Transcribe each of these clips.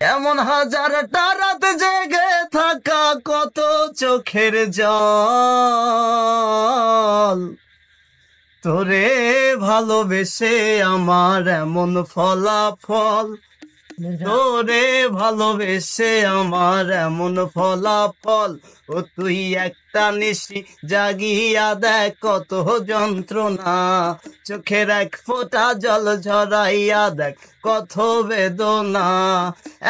এমন হাজারটা রাত জেগে থাকা, কত চোখের জল, তোরে ভালোবেসে আমার এমন ফলাফল, তোরে ভালোবেসে আমার এমন ফলাফল। ও তুই একটা নিশি জাগিয়া দেখ কত যন্ত্রণা, চোখের এক ফোঁটা জল ঝরাইয়া দেখ কত বেদনা।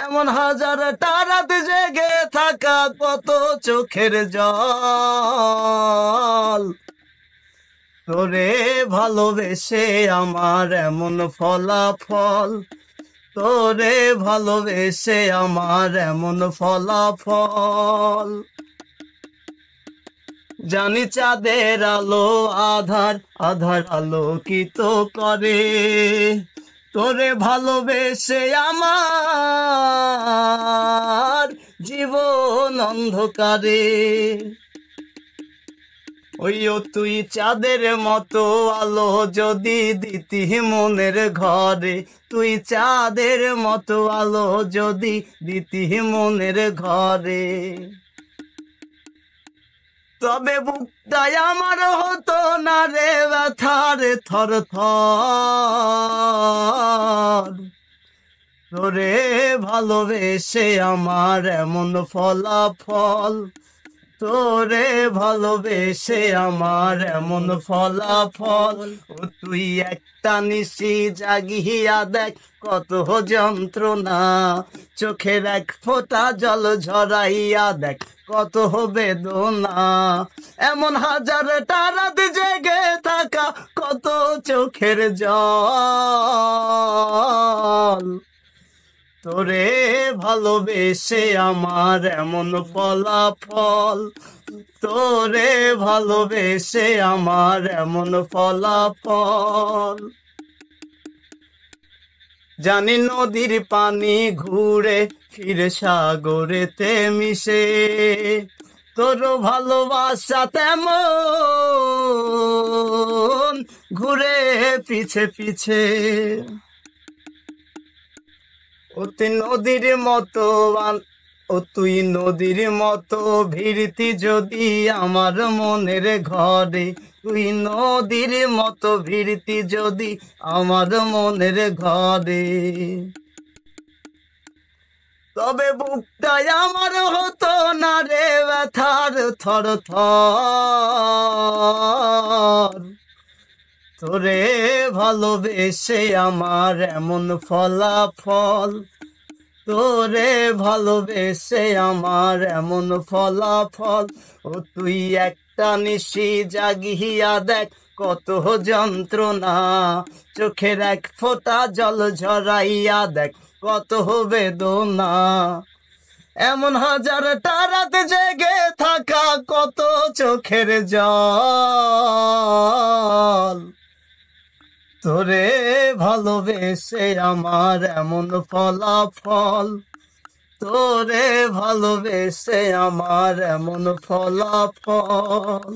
এমন হাজারটা রাত জেগে থাকা, কত চোখের জল, তোরে ভালোবেসে আমার এমন ফলাফল, তোরে ভালোবেসে আমার এমন ফলাফল। জানি চাঁদের আলো আধার আধার আলোকিত করে, তোরে ভালোবেসে আমার জীবন অন্ধকারে। ওইও তুই চাঁদের মতো আলো যদি দিতি মনের ঘরে, তুই চাঁদের মতো আলো যদি দিতি মনের ঘরে, তবে বুকটাই আমার হতো না রে ব্যথার থর থর। তোরে ভালোবেসে আমার এমন ফলাফল, তোরে ভালোবেসে আমার এমন ফলাফল। ও তুই একটা নিশি জাগিয়া দেখ কত যন্ত্রণা, চোখের এক ফোঁটা জল ঝরাইয়া দেখ কত বেদনা। এমন হাজারটা রাত জেগে থাকা, কত চোখের জল, তোরে ভালোবেসে আমার এমন ফলাফল, তোরে ভালোবেসে আমার এমন ফলাফল। জানি নদীর পানি ঘুরে ফিরে সাগরেতে মিশে, তোর ভালোবাসা তেমন ঘুরে পিছে পিছে। ও তুই নদীর মতো ও তুই নদীর মতো ভিড়তি যদি আমার মনের ঘরে, তুই নদীর মতো ভিড়তি যদি আমার মনের ঘরে, তবে বুকটাই আমার হতো না রে ব্যথার থর থর। তোরে ভালোবেসে আমার এমন ফলাফল, তোরে ভালোবেসে আমার এমন ফলাফল। ও তুই একটা নিশি জাগিয়া দেখ কত যন্ত্রণা, চোখের এক ফোঁটা জল ঝরাইয়া দেখ কত বেদনা। এমন হাজারটা রাত জেগে থাকা, কত চোখের জল, তোরে ভালোবেসে আমার এমন ফলাফল, তোরে ভালোবেসে আমার এমন ফলাফল।